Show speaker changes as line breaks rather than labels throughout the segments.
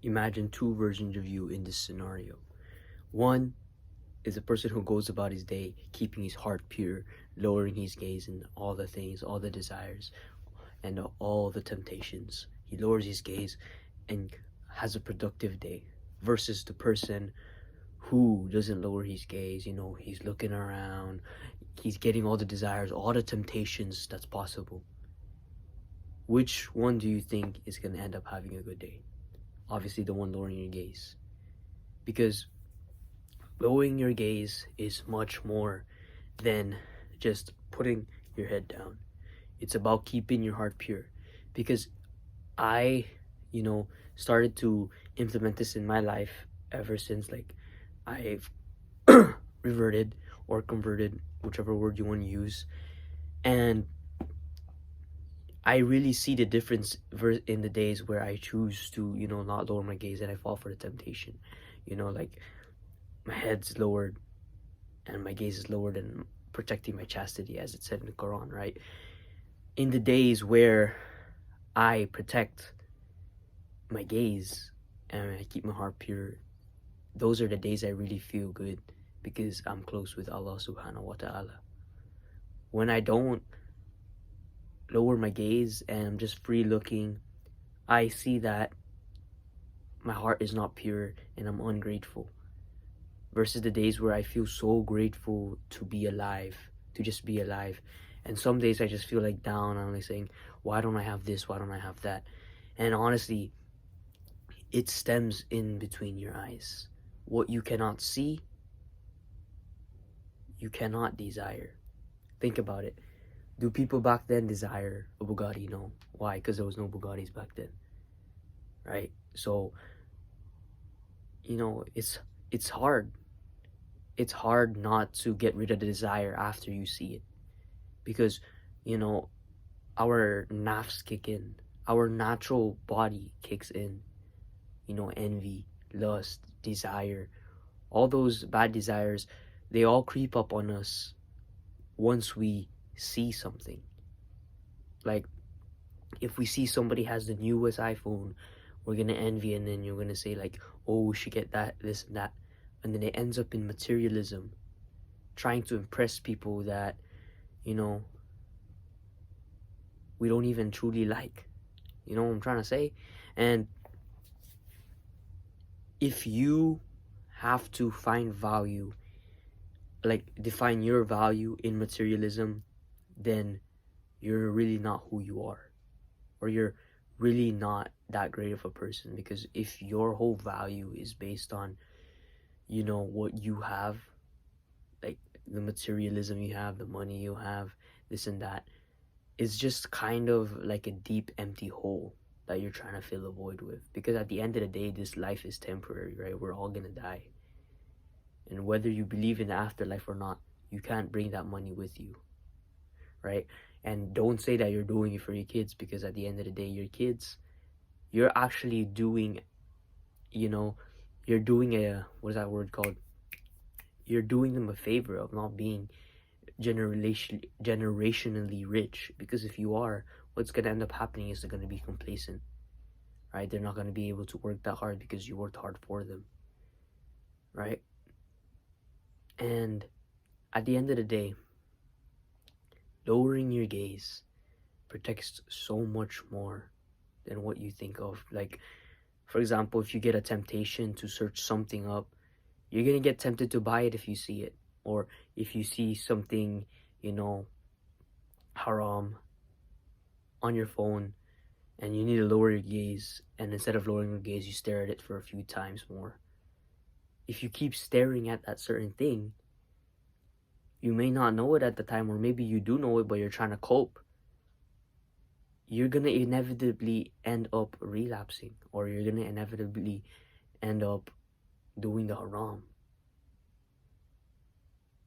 imagine two versions of you in this scenario. One is a person who goes about his day keeping his heart pure, lowering his gaze and all the things, all the desires, and all the temptations. He lowers his gaze and has a productive day. Versus the person who doesn't lower his gaze, he's looking around, he's getting all the desires, all the temptations that's possible. Which one do you think is going to end up having a good day? Obviously, the one lowering your gaze. Because lowering your gaze is much more than just putting your head down. It's about keeping your heart pure. Because I, started to implement this in my life ever since like I've reverted or converted, whichever word you want to use. And I really see the difference in the days where I choose to, not lower my gaze and I fall for the temptation. Like my head's lowered and my gaze is lowered and protecting my chastity, as it said in the Quran, right? In the days where I protect my gaze and I keep my heart pure, those are the days I really feel good because I'm close with Allah subhanahu wa ta'ala. When I don't lower my gaze and I'm just free looking, I see that my heart is not pure and I'm ungrateful. Versus the days where I feel so grateful to be alive, to just be alive. And some days I just feel like down. I'm like saying, why don't I have this? Why don't I have that? And honestly, it stems in between your eyes. What you cannot see, you cannot desire. Think about it. Do people back then desire a Bugatti? No. Why? Because there was no Bugattis back then, right? So, it's hard. It's hard not to get rid of the desire after you see it, because, you know, our nafs kick in, our natural body kicks in. Envy, lust, desire, all those bad desires, they all creep up on us once we see something. Like, if we see somebody has the newest iPhone, we're gonna envy, and then you're gonna say like, oh, we should get that, this and that. And then it ends up in materialism, trying to impress people that, you know, we don't even truly like. You know what I'm trying to say? And if you have to find value, like define your value in materialism, then you're really not who you are, or you're really not that great of a person. Because if your whole value is based on, what you have, like the materialism you have, the money you have, this and that, is just kind of like a deep empty hole that you're trying to fill a void with. Because at the end of the day, this life is temporary, right? We're all gonna die. And whether you believe in the afterlife or not, you can't bring that money with you, right? And don't say that you're doing it for your kids, because at the end of the day, your kids, you're actually doing, you know, you're doing what is that word called? You're doing them a favor of not being generationally rich. Because if you are, what's gonna end up happening is they're gonna be complacent, right? They're not gonna be able to work that hard because you worked hard for them, right? And at the end of the day, lowering your gaze protects so much more than what you think of. Like, for example, if you get a temptation to search something up, you're gonna get tempted to buy it if you see it. Or if you see something, you know, haram on your phone and you need to lower your gaze, and instead of lowering your gaze, you stare at it for a few times more. If you keep staring at that certain thing, you may not know it at the time, or maybe you do know it, but you're trying to cope. You're gonna inevitably end up relapsing, or you're gonna inevitably end up doing the haram.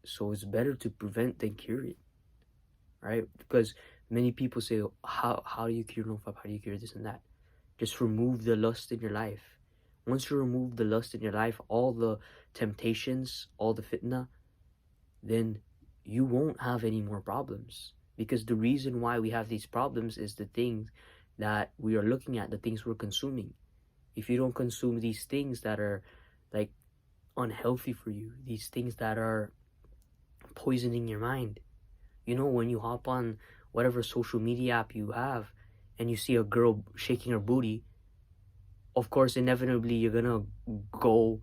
So it's better to prevent than cure it, right? Because many people say, how do you cure nofap? How do you cure this and that? Just remove the lust in your life. Once you remove the lust in your life, all the temptations, all the fitna, then you won't have any more problems. Because the reason why we have these problems is the things that we are looking at, the things we're consuming. if you don't consume these things that are like unhealthy for you, these things that are poisoning your mind. You know, when you hop on whatever social media app you have and you see a girl shaking her booty, of course, inevitably you're gonna go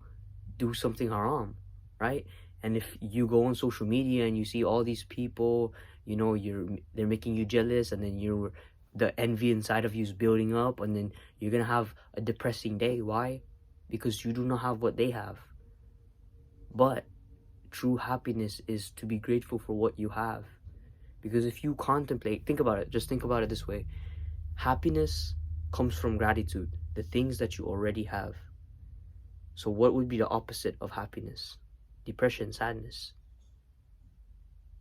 do something haram, right? And if you go on social media and you see all these people, you know, they're making you jealous, and then the envy inside of you is building up, and then you're gonna have a depressing day. Why? Because you do not have what they have. But true happiness is to be grateful for what you have. Because if you contemplate, think about it, just think about it this way. Happiness comes from gratitude, the things that you already have. So what would be the opposite of happiness? Depression, sadness.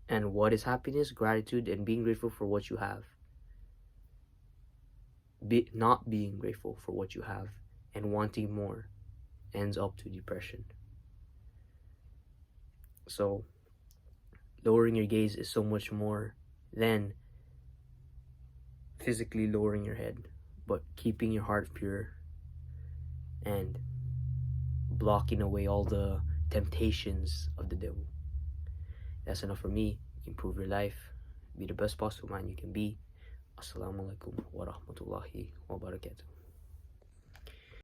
And what is happiness? Gratitude and being grateful for what you have. Not being grateful for what you have and wanting more ends up to depression. So lowering your gaze is so much more than physically lowering your head, but keeping your heart pure and blocking away all the temptations of the devil. That's enough for me. Improve your life. Be the best possible man you can be. Assalamu alaikum wa rahmatullahi wa barakatuh.